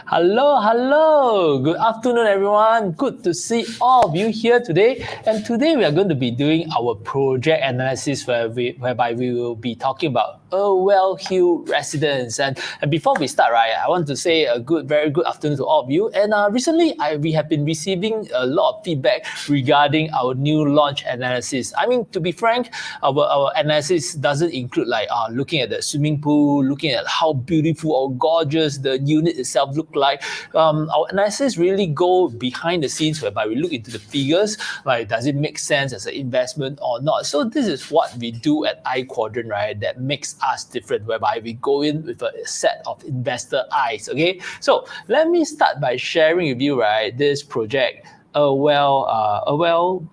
Hello. Good afternoon, everyone. Good to see all of you here today. And today we are going to be doing our project analysis whereby we will be talking about Irwell Hill Residences. And before we start, right, I want to say very good afternoon to all of you. And recently, we have been receiving a lot of feedback regarding our new launch analysis. I mean, to be frank, our analysis doesn't include looking at the swimming pool, looking at how beautiful or gorgeous the unit itself look like. Our analysis really go behind the scenes whereby we look into the figures, like does it make sense as an investment or not. So this is what we do at I Quadrant, right? That makes us different, whereby we go in with a set of investor eyes. Okay, so let me start by sharing with you, right, this project, Irwell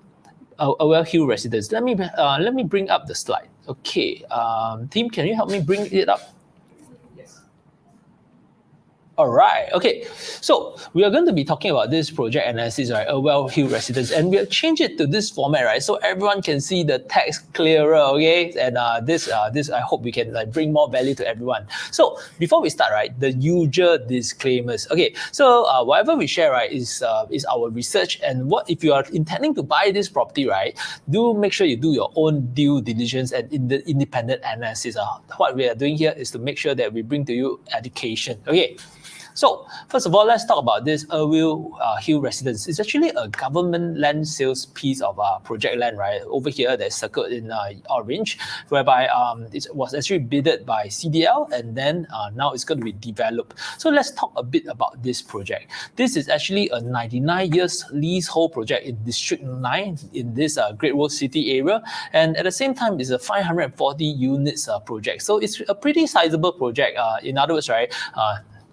Hill Residence. Let me bring up the slide. Okay, team, can you help me bring it up? All right. Okay. So we are going to be talking about this project analysis, right? Irwell Hill Residence, and we have changed it to this format, right? So everyone can see the text clearer. Okay. And this I hope we can bring more value to everyone. So before we start, right, the usual disclaimers. Okay. So whatever we share, right, is our research, and what if you are intending to buy this property, right? Do make sure you do your own due diligence and independent analysis. What we are doing here is to make sure that we bring to you education. Okay. So first of all, let's talk about this Irwell Hill Residence. It's actually a government land sales piece of project land, right? Over here, that's circled in orange, whereby it was actually bidded by CDL, and then now it's going to be developed. So let's talk a bit about this project. This is actually a 99 years leasehold project in District 9 in this Great World City area, and at the same time, it's a 540 units project. So it's a pretty sizable project. In other words, right?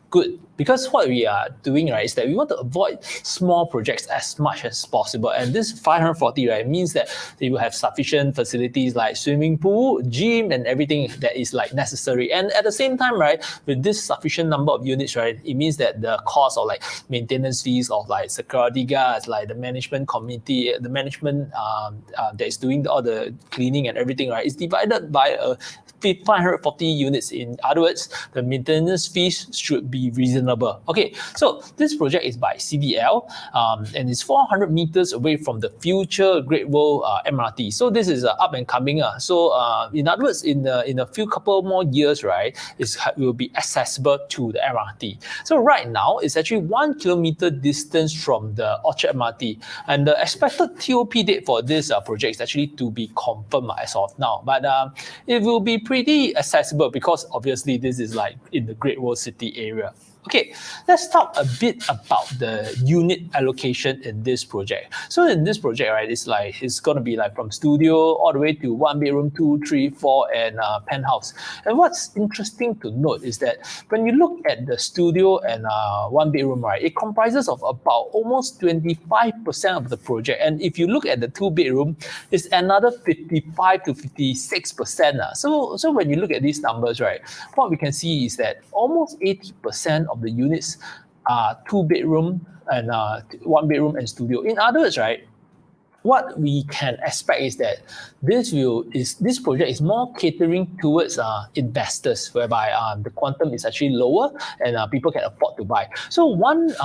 Good, because what we are doing, right, is that we want to avoid small projects as much as possible. And this 540, right, means that they will have sufficient facilities like swimming pool, gym, and everything that is necessary. And at the same time, right, with this sufficient number of units, right, it means that the cost of maintenance fees of security guards, the management committee, the management that is doing all the cleaning and everything, right, is divided by a 540 units. In other words, the maintenance fees should be reasonable. Okay, so this project is by CDL, and it's 400 meters away from the future Great World MRT. So this is up and coming. So in other words, in a couple more years, right, it will be accessible to the MRT. So right now, it's actually 1 kilometer distance from the Orchard MRT, and the expected TOP date for this project is actually to be confirmed as of now. But it will be pretty accessible because obviously this is in the Great World City area. Okay, let's talk a bit about the unit allocation in this project. So in this project, right, it's going to be from studio all the way to 1 bedroom, 2, 3, 4, and penthouse. And what's interesting to note is that when you look at the studio and 1 bedroom, right, it comprises of about almost 25% of the project. And if you look at the 2 bedroom, it's another 55 to 56%. So when you look at these numbers, right, what we can see is that almost 80% of the units are 2 bedroom and 1 bedroom and studio. In other words, right, what we can expect is that this project is more catering towards investors, whereby the quantum is actually lower and people can afford to buy. So one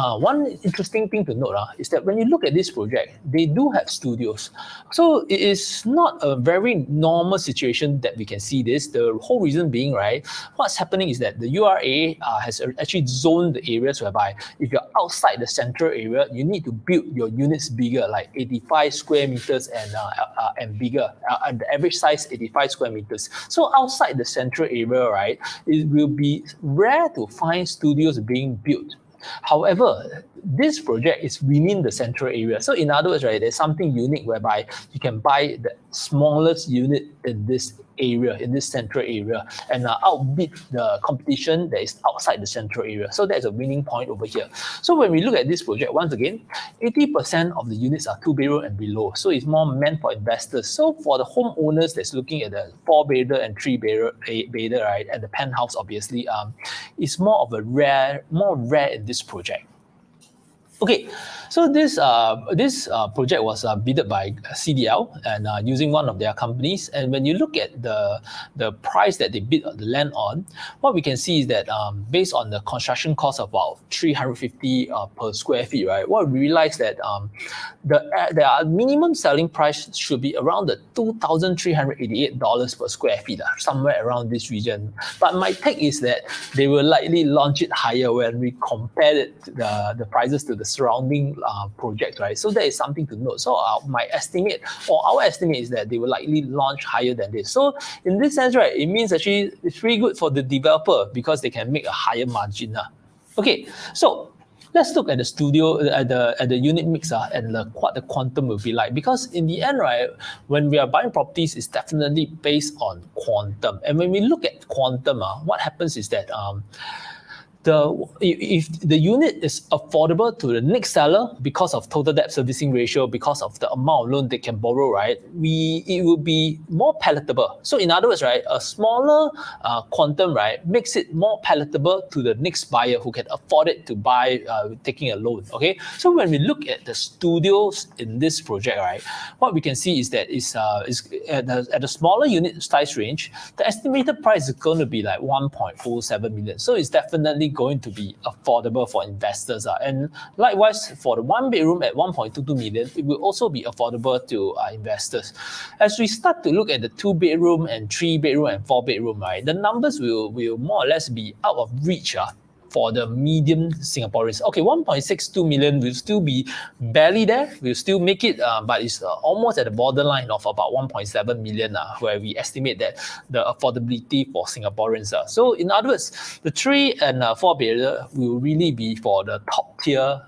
interesting thing to note is that when you look at this project, they do have studios. So it is not a very normal situation that we can see this. The whole reason being, right, what's happening is that the URA has actually zoned the areas whereby if you're outside the central area, you need to build your units bigger, like 85 square meters and bigger. And the average size 85 square meters. So outside the central area, right, it will be rare to find studios being built. However, this project is within the central area. So in other words, right, there's something unique whereby you can buy the smallest unit in this area, in this central area, and outbid the competition that is outside the central area. So that's a winning point over here. So when we look at this project, once again, 80% of the units are 2 bedroom and below. So it's more meant for investors. So for the homeowners that's looking at the 4 bedder and 3 bedder, right, and the penthouse, obviously, it's more rare in this project. Okay, so this project was bidded by CDL and using one of their companies. And when you look at the price that they bid the land on, what we can see is that based on the construction cost of about 350 per square feet, right? What we realize that the minimum selling price should be around the $2,388 per square feet, somewhere around this region. But my take is that they will likely launch it higher when we compare it the prices to the surrounding projects, right? So that is something to note. So my estimate or our estimate is that they will likely launch higher than this. So in this sense, right, it means actually it's pretty good for the developer because they can make a higher margin. Okay, so let's look at the studio, at the unit mix and what the quantum will be like. Because in the end, right, when we are buying properties, it's definitely based on quantum. And when we look at quantum, what happens is that if the unit is affordable to the next seller because of total debt servicing ratio, because of the amount of loan they can borrow, right, it will be more palatable. So in other words, right, a smaller quantum, right, makes it more palatable to the next buyer who can afford it to buy taking a loan. Okay, so when we look at the studios in this project, right, what we can see is that is at a smaller unit size range, the estimated price is going to be like 1.07 million. So it's definitely going to be affordable for investors. And likewise, for the one bedroom at 1.22 million, it will also be affordable to investors. As we start to look at the 2 bedroom and 3 bedroom and 4 bedroom, right, the numbers will more or less be out of reach for the medium Singaporeans. Okay, 1.62 million will still be barely there. We'll still make it, but it's almost at the borderline of about 1.7 million, where we estimate that the affordability for Singaporeans. So in other words, the 3 and 4 bedroom will really be for the top tier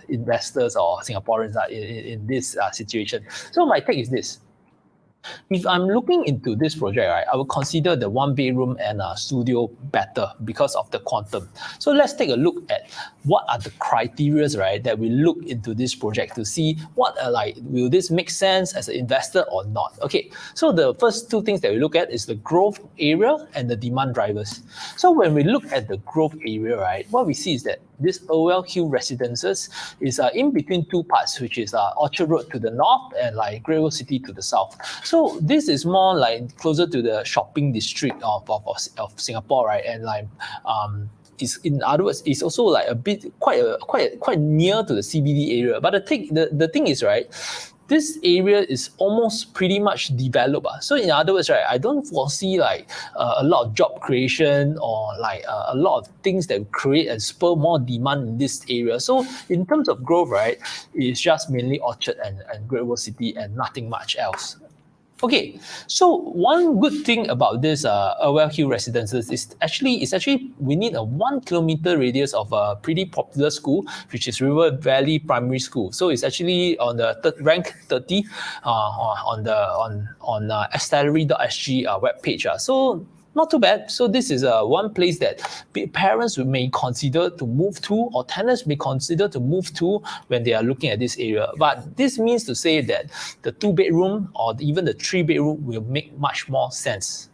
investors or Singaporeans in this situation. So my take is this. If I'm looking into this project, right, I will consider the 1 bedroom and studio better because of the quantum. So let's take a look at what are the criteria, right, that we look into this project to see what will this make sense as an investor or not. Okay, so the first two things that we look at is the growth area and the demand drivers. So when we look at the growth area, right, what we see is that this Irwell Hill Residences is in between two parts, which is Orchard Road to the north and like Great World City to the south. So this is more like closer to the shopping district of Singapore, right? And like is, in other words, it's also like a bit quite near to the CBD area. But the thing is, right, this area is almost pretty much developed. So in other words, right, I don't foresee like a lot of job creation or like a lot of things that will create and spur more demand in this area. So in terms of growth, right, it's just mainly Orchard and Great World City and nothing much else. Okay, so one good thing about this Irwell Hill Residences is actually we need a 1 kilometer radius of a pretty popular school, which is River Valley Primary School. So it's actually on the rank 30 on Stellary.sg webpage. So not too bad. So this is one place that parents may consider to move to, or tenants may consider to move to when they are looking at this area. But this means to say that the 2 bedroom or even the 3 bedroom will make much more sense.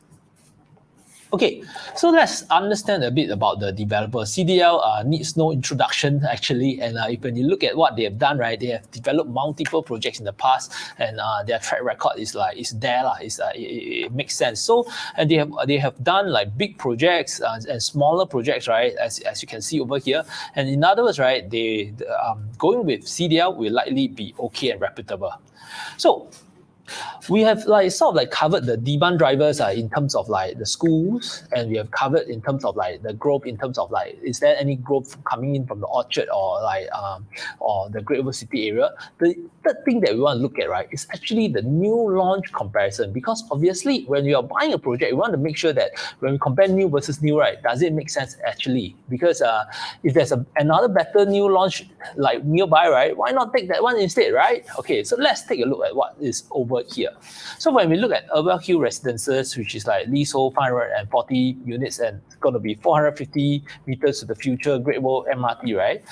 Okay, so let's understand a bit about the developer. CDL needs no introduction actually, and when you look at what they have done, right, they have developed multiple projects in the past, and their track record is there. It makes sense. So, and they have done like big projects and smaller projects, right, as you can see over here. And in other words, right, they going with CDL will likely be okay and reputable. So we have covered the demand drivers in terms of like the schools, and we have covered in terms of like the growth in terms of like is there any growth coming in from the Orchard or or the Great World City area. The third thing that we want to look at, right, is actually the new launch comparison, because obviously when you are buying a project, we want to make sure that when we compare new versus new, right, does it make sense actually? Because if there's another better new launch like nearby, right, why not take that one instead, right? Okay, so let's take a look at what is over here. So when we look at Irwell Hill Residences, which is like leasehold 540 units and it's going to be 450 meters to the future Great World MRT, right?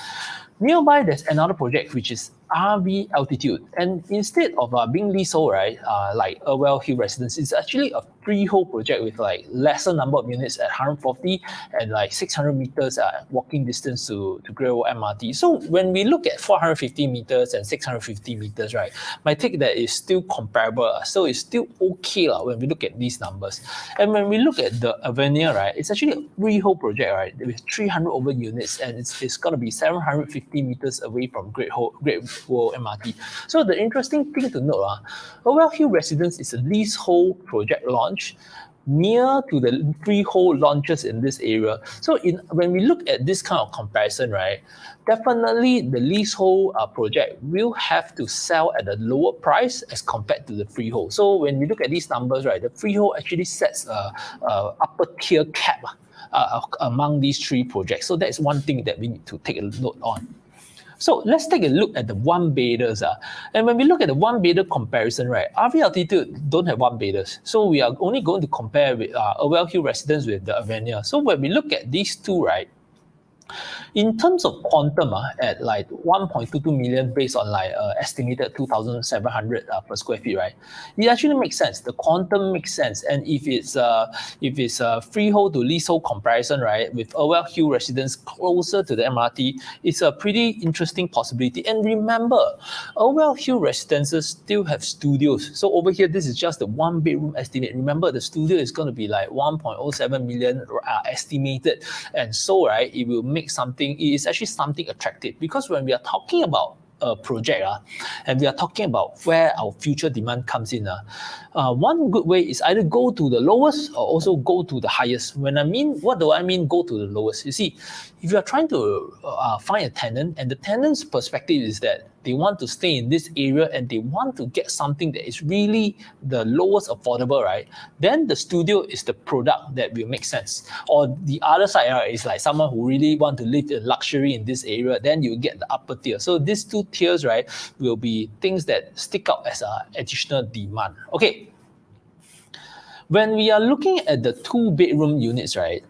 Nearby, there's another project which is RV Altitude, and instead of being leasehold, right, like Irwell Hill Residence, it's actually a freehold project with like lesser number of units at 140 and like 600 meters walking distance to Great World MRT. So when we look at 450 meters and 650 meters, right, my take that is still comparable. So it's still okay when we look at these numbers. And when we look at the Avenir, right, it's actually a freehold project, right, with 300 over units, and it's going to be 750 meters away from Great World MRT. So the interesting thing to note, Irwell Hill Residence is a leasehold project launch near to the freehold launches in this area. So when we look at this kind of comparison, right, definitely the leasehold project will have to sell at a lower price as compared to the freehold. So when we look at these numbers, right, the freehold actually sets a upper tier cap among these three projects. So that's one thing that we need to take a note on. So let's take a look at the one bedders. And when we look at the one bedder comparison, right, RV Altitude don't have one bedders. So we are only going to compare with Irwell Hill Residence with the Avenir. So when we look at these two, right, in terms of quantum, at like 1.22 million based on like estimated 2,700 per square feet, right? It actually makes sense. The quantum makes sense. And if it's a freehold to leasehold comparison, right, with Irwell Hill Residence closer to the MRT, it's a pretty interesting possibility. And remember, Irwell Hill Residences still have studios. So over here, this is just the one bedroom estimate. Remember, the studio is going to be like 1.07 million estimated. And so, right, it will make something, it is actually something attractive, because when we are talking about a project and we are talking about where our future demand comes in, one good way is either go to the lowest or also go to the highest. What do I mean go to the lowest? You see, if you are trying to find a tenant, and the tenant's perspective is that they want to stay in this area and they want to get something that is really the lowest affordable, right? Then the studio is the product that will make sense. Or the other side, right, is like someone who really want to live in luxury in this area, then you get the upper tier. So these two tiers, right, will be things that stick out as an additional demand. Okay. When we are looking at the 2-bedroom units, right,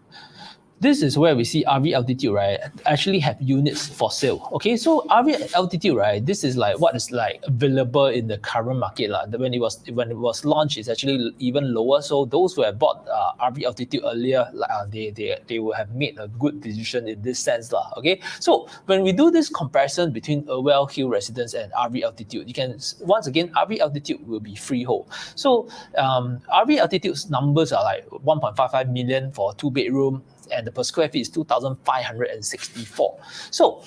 this is where we see RV Altitude, right, actually have units for sale. Okay, so RV Altitude, right, this is like what is like available in the current market. When it was launched, it's actually even lower. So those who have bought RV Altitude earlier, they will have made a good decision in this sense. Okay, so when we do this comparison between Irwell Hill Residence and RV Altitude, you can, once again, RV Altitude will be freehold. So RV Altitude's numbers are like 1.55 million for 2-bedroom, and the per square feet is 2,564. So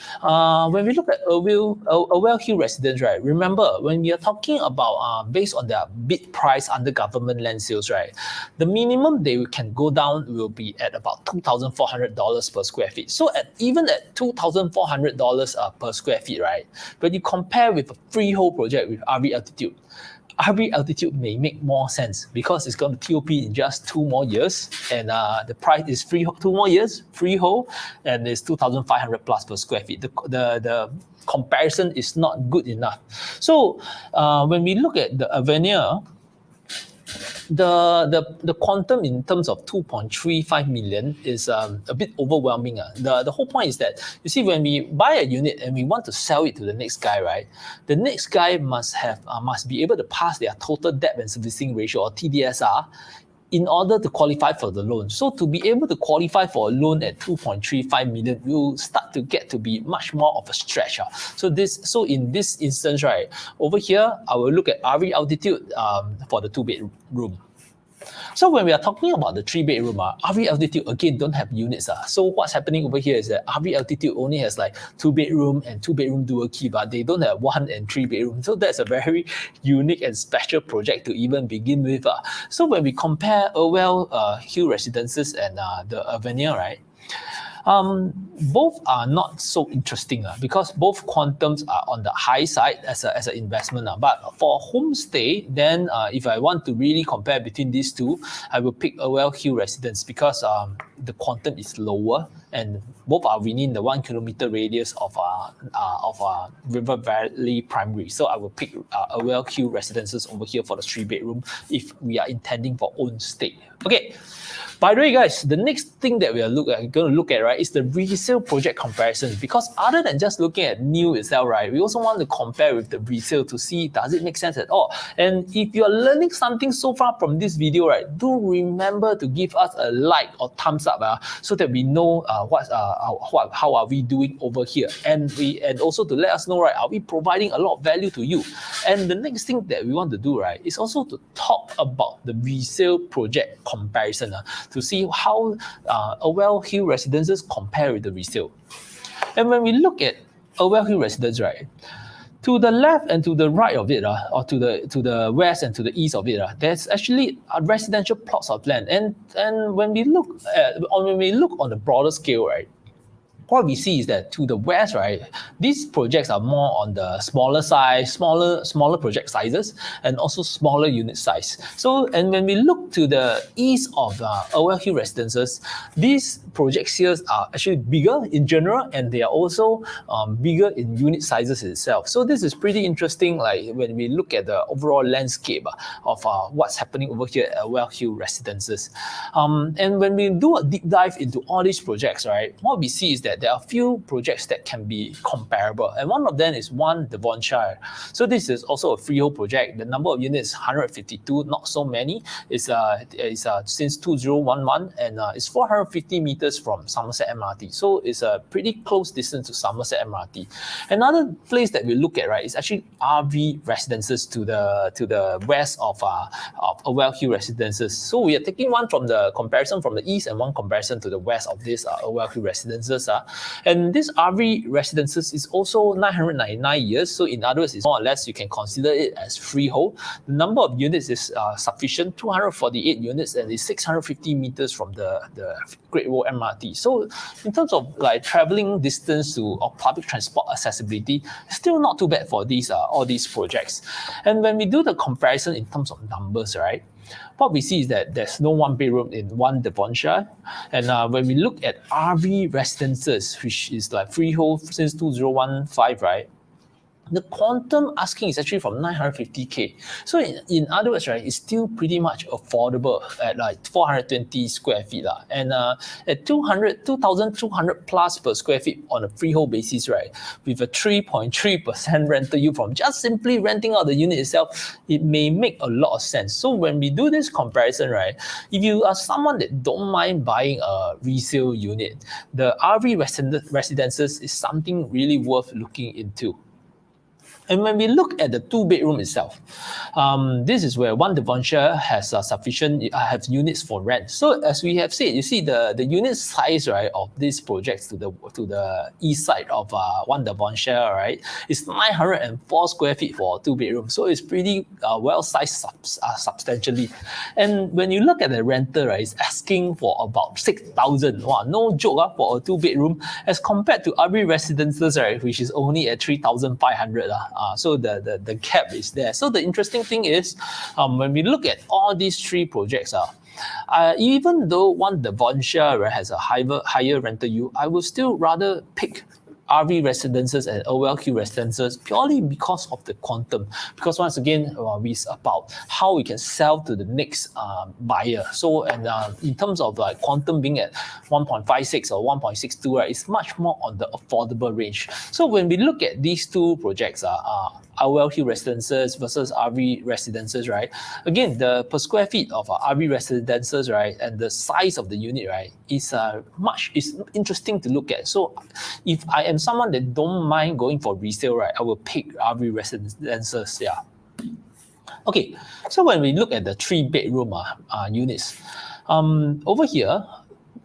when we look at Irwell Hill Residence, right, remember, when we are talking about based on their bid price under government land sales, right, the minimum they can go down will be at about $2,400 per square feet. So even at $2,400 per square feet, right, when you compare with a freehold project with RV Altitude, RV Altitude may make more sense because it's going to TOP in just 2 more years, and the price is 2 more years, freehold, and it's 2,500 plus per square feet. The comparison is not good enough. So when we look at the Avenir, the quantum in terms of 2.35 million is a bit overwhelming. The whole point is that, you see, when we buy a unit and we want to sell it to the next guy, right, the next guy must be able to pass their total debt and servicing ratio, or TDSR, in order to qualify for the loan. So to be able to qualify for a loan at 2.35 million, will start to get to be much more of a stretch. So in this instance, right, over here, I will look at RV Altitude for the 2-bedroom. So when we are talking about the 3-bedroom, RV Altitude again don't have units. So what's happening over here is that RV Altitude only has like 2-bedroom and 2-bedroom dual key, but they don't have 1 and 3-bedroom. So that's a very unique and special project to even begin with. So when we compare Irwell Hill Residences and the Avenir, right, both are not so interesting because both quantums are on the high side as an investment. But for homestay, then if I want to really compare between these two, I will pick Irwell Hill Residence because the quantum is lower and both are within the 1 kilometer radius of River Valley Primary. So I will pick Irwell Hill Residences over here for the 3-bedroom if we are intending for own stay. Okay. By the way, guys, the next thing that we are going to look at, right, is the resale project comparison. Because other than just looking at new itself, right, we also want to compare with the resale to see does it make sense at all. And if you are learning something so far from this video, right, do remember to give us a like or thumbs up, so that we know how are we doing over here, and also to let us know, right, are we providing a lot of value to you. And the next thing that we want to do, right, is also to talk about the resale project comparison to see how Irwell Hill Residences compare with the resale. And when we look at Irwell Hill Residence, right, to the left and to the right of it, or to the west and to the east of it, there's actually residential plots of land. And when we look on the broader scale, right, what we see is that to the west, right, these projects are more on the smaller size, smaller project sizes, and also smaller unit size. So, and when we look to the east of Irwell Hill Residences, these projects here are actually bigger in general, and they are also bigger in unit sizes itself. So this is pretty interesting, like when we look at the overall landscape of what's happening over here at Irwell Hill Residences. And when we do a deep dive into all these projects, right, what we see is that there are a few projects that can be comparable, and one of them is 1 Devonshire. So this is also a freehold project. The number of units 152, not so many. It's since 2011, and it's 450 meters from Somerset MRT. So it's a pretty close distance to Somerset MRT. Another place that we look at, right, is actually RV Residences to the west of Irwell Hill Residences. So we are taking one from the comparison from the east and one comparison to the west of this Irwell Hill Residences. And this RV Residences is also 999 years. So in other words, it's more or less you can consider it as freehold. The number of units is sufficient, 248 units, and it's 650 meters from the Great World MRT. So in terms of like traveling distance or public transport accessibility, still not too bad for these all these projects. And when we do the comparison in terms of numbers, right, what we see is that there's no 1 bedroom in 1 Devonshire. And when we look at RV Residences, which is like freehold since 2015, right, the quantum asking is actually from 950k. So in other words, right, it's still pretty much affordable at like 420 square feet. And at 2,200 plus per square feet on a freehold basis, right, with a 3.3% rental yield from just simply renting out the unit itself, it may make a lot of sense. So when we do this comparison, right, if you are someone that don't mind buying a resale unit, the RV Residences is something really worth looking into. And when we look at the 2-bedroom itself, this is where 1 Devonshire has sufficient have units for rent. So as we have said, you see the unit size, right, of these projects to the east side of 1 Devonshire, right, is 904 square feet for a 2-bedroom. So it's pretty well sized substantially. And when you look at the rental, right, it's asking for about 6,000. Wow, no joke for a 2-bedroom, as compared to RV Residences, right, which is only at 3,500. So the gap is there. So the interesting thing is, when we look at all these 3 projects, even though 1 Devonshire, right, has a higher rental yield, I would still rather pick RV Residences and Irwell Hill Residences purely because of the quantum. Because once again, it's about how we can sell to the next buyer. So, and in terms of like quantum being at 1.56 or 1.62, right, it's much more on the affordable range. So when we look at these 2 projects, Irwell Hill Residences versus RV Residences, right, again, the per square feet of RV Residences, right, and the size of the unit, right, is interesting to look at. So if I am someone that don't mind going for resale, right, I will pick RV Residences. Yeah. Okay, so when we look at the 3-bedroom units, over here,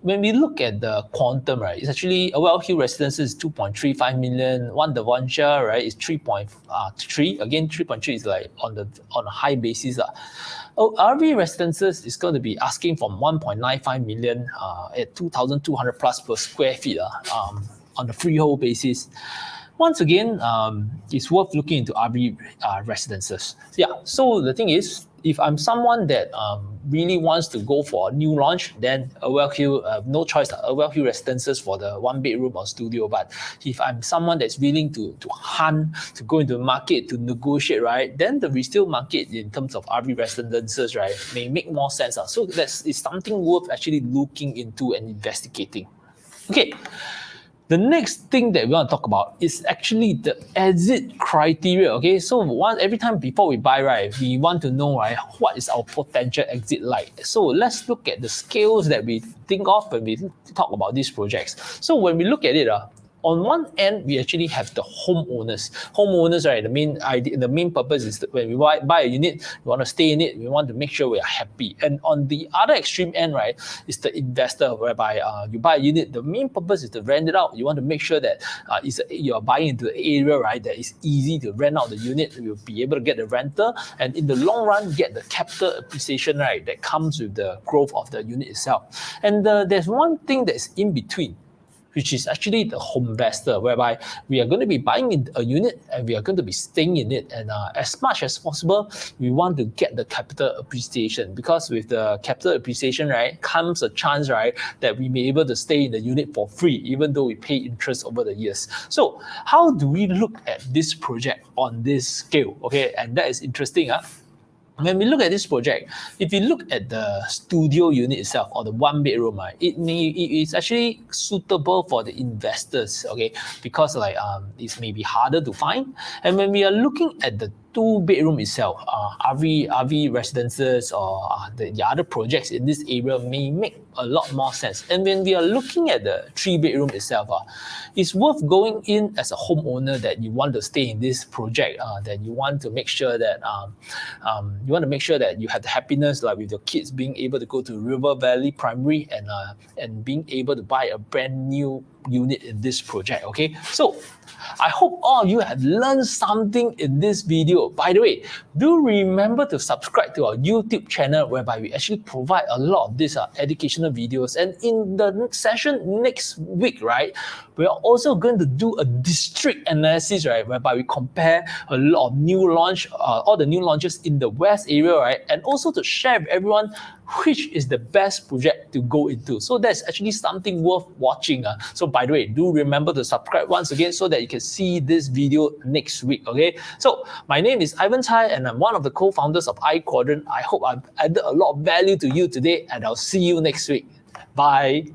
when we look at the quantum, right, it's actually Irwell Hill Residences is 2.35 million. 1 Devonshire, right, is 3.3. Again, 3.3 is like on a high basis. RV Residences is going to be asking from 1.95 million at 2,200 plus per square feet on the freehold basis. Once again, it's worth looking into RV Residences. Yeah, so the thing is, if I'm someone that really wants to go for a new launch, then Irwell Hill, no choice, Irwell Hill Residences for the 1 bedroom or studio. But if I'm someone that's willing to hunt, to go into the market, to negotiate, right, then the resale market in terms of RV residences, right, may make more sense. So it's something worth actually looking into and investigating. Okay. The next thing that we want to talk about is actually the exit criteria. Okay, so every time before we buy, right, we want to know, right, what is our potential exit like. So let's look at the scales that we think of when we talk about these projects. So when we look at it, on one end, we actually have the homeowners. Homeowners, right? The main idea, the main purpose is that when we buy a unit, we want to stay in it. We want to make sure we are happy. And on the other extreme end, right, is the investor, whereby you buy a unit. The main purpose is to rent it out. You want to make sure that you're buying into the area, right, that is easy to rent out the unit. You'll be able to get the rental, and in the long run, get the capital appreciation, right, that comes with the growth of the unit itself. And there's one thing that's in between, which is actually the home investor, whereby we are going to be buying in a unit and we are going to be staying in it. And as much as possible, we want to get the capital appreciation, because with the capital appreciation, right, comes a chance, right, that we may be able to stay in the unit for free, even though we pay interest over the years. So how do we look at this project on this scale? Okay, and that is interesting. When we look at this project, if you look at the studio unit itself, or the 1 bedroom, it is actually suitable for the investors, okay, because it may be harder to find. And when we are looking at the 2 bedroom itself, RV residences or the other projects in this area may make a lot more sense. And when we are looking at the 3 bedroom itself, it's worth going in as a homeowner that you want to stay in this project, that you want to make sure that you have the happiness, like with your kids being able to go to River Valley Primary and being able to buy a brand new unit in this project. Okay, so I hope all of you have learned something in this video. By the way, do remember to subscribe to our YouTube channel, whereby we actually provide a lot of these educational videos. And in the session next week, right, we are also going to do a district analysis, right, whereby we compare a lot of all the new launches in the West area, right, and also to share with everyone which is the best project to go into. So that's actually something worth watching. So by the way, do remember to subscribe once again so that you can see this video next week. Okay, so my name is Ivan Chai and I'm one of the co-founders of I Quadrant. I hope I've added a lot of value to you today, and I'll see you next week. Bye.